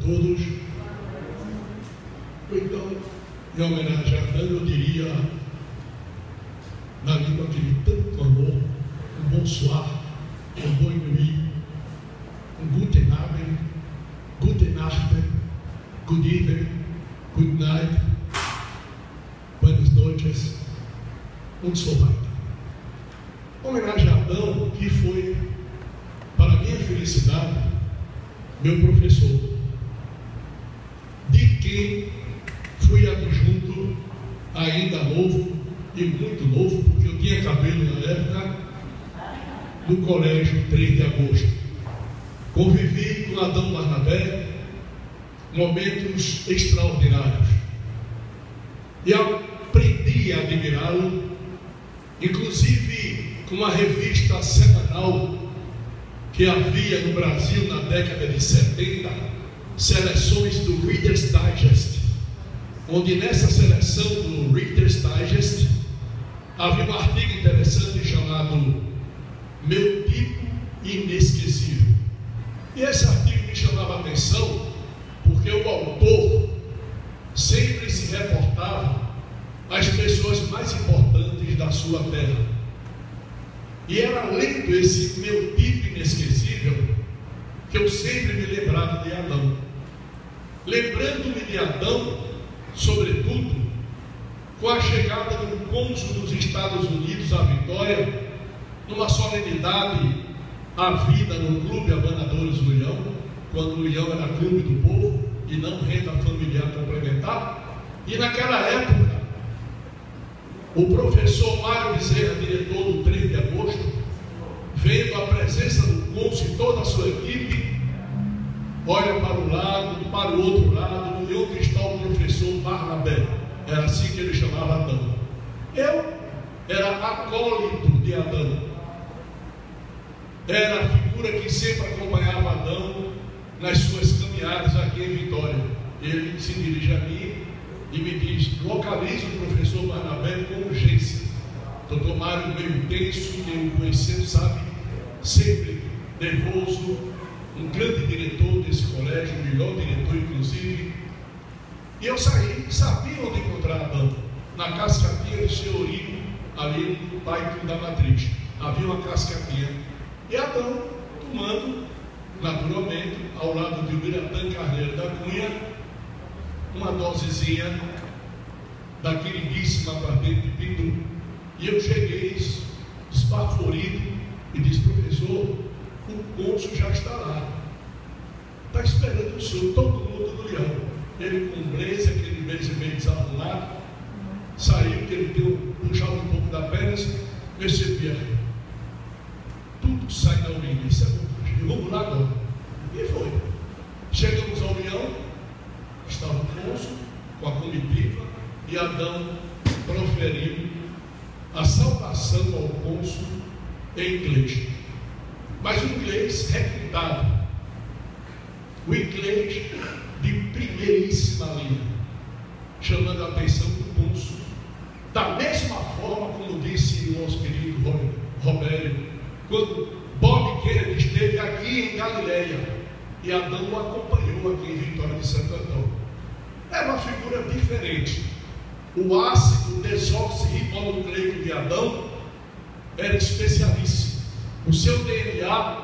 todos. Então, em homenagem a Adão, eu diria, na língua que ele tanto amou, um bonsoir, um boa nuit, um guten Abend, gute Nacht, good evening, good night, buenas noches, und so weiter. Homenagem a Adão, que foi, para minha felicidade, meu professor, de quem fui adjunto ainda novo e muito novo, porque eu tinha cabelo na época, no colégio 3 de agosto. Convivi com Adão Barnabé momentos extraordinários e aprendi a admirá-lo, inclusive com uma revista semanal que havia no Brasil na década de 70, seleções do Reader's Digest, onde nessa seleção do Reader's Digest havia um artigo interessante chamado Meu Tipo Inesquecível. E esse artigo me chamava a atenção porque o autor sempre se reportava às pessoas mais importantes da sua terra. E era lendo esse Meu Tipo Inesquecível que eu sempre me lembrava de Adão. Lembrando-me de Adão, sobretudo, com a chegada do cônsul dos Estados Unidos à Vitória, numa solenidade havida no Clube Abanadores do Leão, quando o Leão era clube do povo e não renda familiar complementar. E naquela época, o professor Mário Bezerra, diretor do 3 de agosto, vendo a presença do cônsul e toda a sua equipe, olha para um lado, para o outro lado, e onde está o professor Barnabé? Era assim que ele chamava Adão. Eu era acólito de Adão. Era a figura que sempre acompanhava Adão nas suas caminhadas aqui em Vitória. Ele se dirige a mim e me diz: localize o professor Barnabé com urgência. Doutor Mário, meio tenso, quem o conheceu sabe, sempre nervoso, um grande diretor desse colégio, o melhor diretor inclusive. E eu saí, sabia onde encontrar Adão, na cascatinha do Senhorinho, ali no Paico da Matriz. Havia uma cascatinha. E Adão tomando, naturalmente, ao lado de Ubiratã Carneiro da Cunha, uma dosezinha da queridíssima aguardente de Pindu. E eu cheguei esbaforido e disse: professor, o cônsul já está lá, está esperando o senhor, todo mundo no Leão. Ele com blazer, aquele blazer meio desarrumado, saiu, que ele puxava um pouco da perna, percebia, tudo sai da orelha, isso é bom, vamos lá agora. E foi. Chegamos ao Leão, estava o cônsul com a comitiva, e Adão proferiu a saudação ao cônsul em inglês, mas o inglês requintado, o inglês de primeiríssima linha, chamando a atenção do cônsul, da mesma forma como disse o nosso querido Robério, quando Bob Kennedy esteve aqui em Galileia e Adão o acompanhou aqui em Vitória de Santo Antão. Era uma figura diferente. O ácido desoxirribonucleico de Adão era especialíssimo. O seu DNA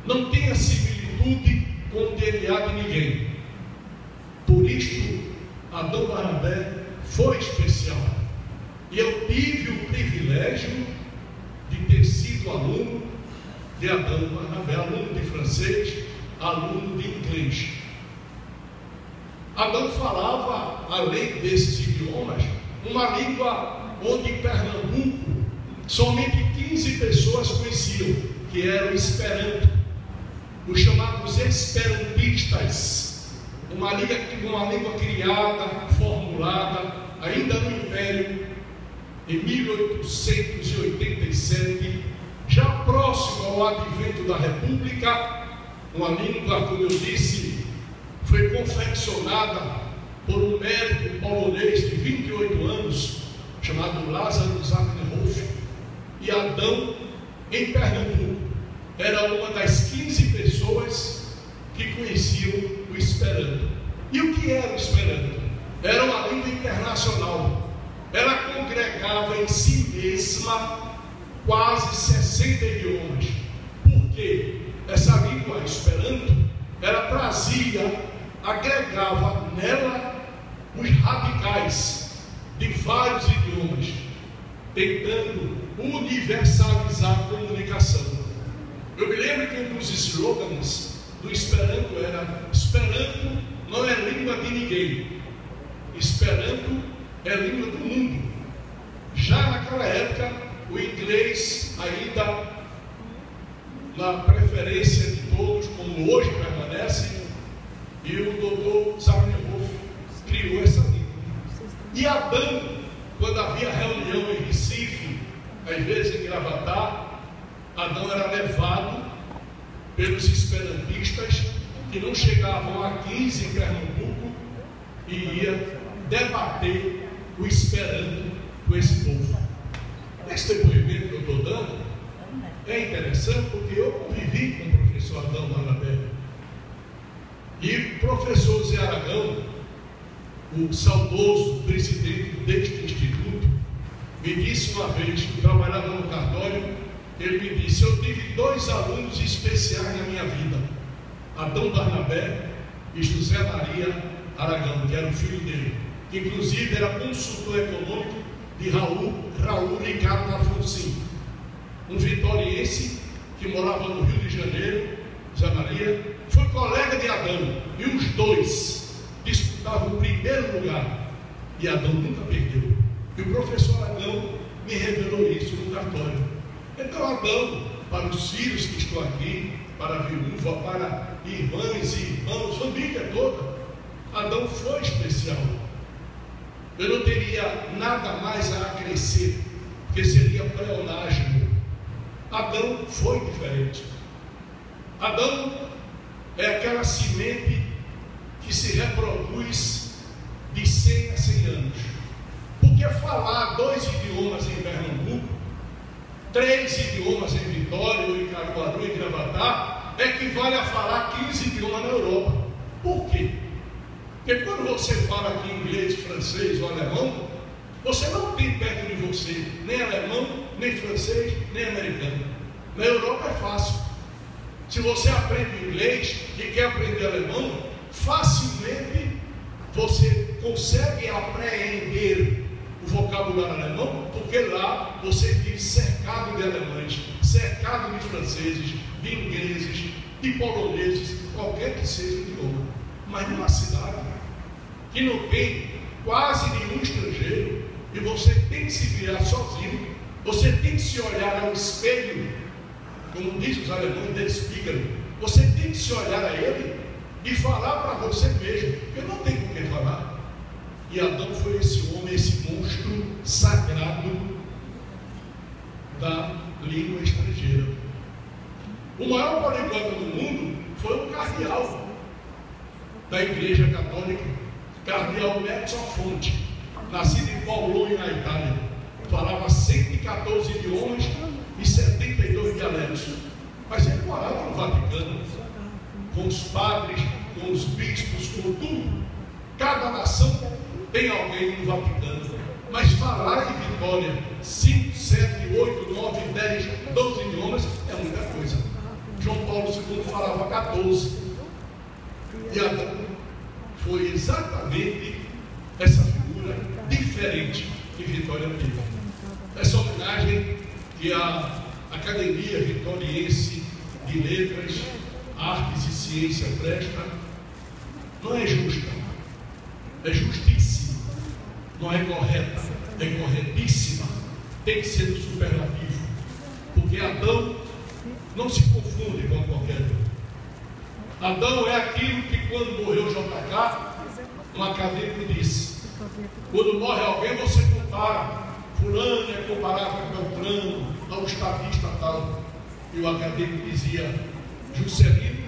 não tem a similitude com o DNA de ninguém. Por isto, Adão Barnabé foi especial. E eu tive o privilégio de ter sido aluno de Adão Barnabé, aluno de francês, aluno de inglês. Adão falava, além desses idiomas, uma língua onde em Pernambuco somente 15 pessoas conheciam, que era o Esperanto, os chamados esperantistas, uma língua criada, formulada, ainda no Império, em 1887, já próximo ao advento da República, uma língua, como eu disse, foi confeccionada por um médico polonês de 28 anos, chamado Lázaro Zamenhof, e Adão, em Pernambuco, era uma das 15 pessoas que conheciam o Esperanto. Esperanto. E o que era o Esperanto? Era uma língua internacional. Ela congregava em si mesma quase 60 idiomas. Por quê? Essa língua Esperanto, ela trazia, agregava nela os radicais de vários idiomas, tentando universalizar a comunicação. Eu me lembro que um dos slogans do Esperanto era: Esperanto não é língua de ninguém, Esperanto é língua do mundo. Já naquela época, o inglês ainda na preferência de todos, como hoje permanece, e o doutor Zamenhof criou essa língua. E Adão, quando havia reunião em Recife, às vezes em Gravatá, Adão era levado pelos esperantistas que não chegavam a 15 em Pernambuco e ia debater o Esperanto com esse povo. Esse depoimento que eu estou dando é interessante porque eu convivi com o professor Adão Barnabé. E o professor Zé Aragão, o saudoso presidente deste instituto, me disse uma vez, que trabalhava no cartório, ele me disse: eu tive 2 alunos especiais na minha vida, Adão Barnabé e José Maria Aragão, que era o filho dele, que inclusive era consultor econômico de Raul Ricardo Afonso, um vitoriense que morava no Rio de Janeiro. José Maria foi colega de Adão, e os dois disputavam o primeiro lugar, e Adão nunca perdeu. E o professor Adão me revelou isso no cartório. Então Adão, para os filhos que estão aqui, para a viúva, para irmãs e irmãos, família toda, Adão foi especial. Eu não teria nada mais a acrescer, porque seria pleonasmo. Adão foi diferente. Adão é aquela semente que se reproduz de 100 a 100 anos. Porque falar 2 idiomas em Pernambuco, 3 idiomas em Vitória, ou em Caruaru, em Gravatá, equivale a falar 15 idiomas na Europa. Por quê? Porque quando você fala aqui inglês, francês ou alemão, você não tem perto de você nem alemão, nem francês, nem americano. Na Europa é fácil. Se você aprende inglês e quer aprender alemão, facilmente você consegue apreender o vocabulário alemão, porque lá você vive cercado de alemães, cercado de franceses, de ingleses, de poloneses, qualquer que seja o idioma. Mas numa cidade que não tem quase nenhum estrangeiro, e você tem que se virar sozinho, você tem que se olhar ao espelho, como diz os alemães, der Spiegel, você tem que se olhar a ele e falar para você mesmo, porque não tem com quem falar. E Adão foi esse homem, esse monstro sagrado da língua estrangeira. O maior poliglota do mundo foi o cardeal da Igreja Católica, cardeal Mezzo Fonte, nascido em Bologna, na Itália. Falava 114 idiomas e 72 dialetos. Mas ele morava no Vaticano, com os padres, com os bispos, com tudo. Cada nação tem alguém no Vaticano. Mas falar em Vitória 5, 7, 8, 9, 10, 12 idiomas é muita coisa. João Paulo II falava 14. E Adão foi exatamente essa figura diferente que Vitória teve. Essa homenagem que a Academia Vitoriense de Letras, Artes e Ciência presta não é justa, é justíssima, não é correta, é corretíssima, tem que ser do superlativo, porque Adão não se confunde com qualquer um. Adão é aquilo que, quando morreu JK, um acadêmico disse: quando morre alguém, você compara. Fulano é comparável a Beltrano, ao estadista tal. E o acadêmico dizia: Juscelino,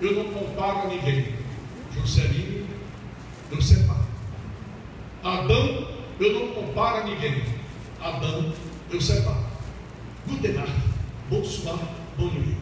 eu não comparo a ninguém. Juscelino, eu separo. Adão, eu não comparo a ninguém. Adão, eu separo. Guten Nacht, bonsoir, bonne nuit.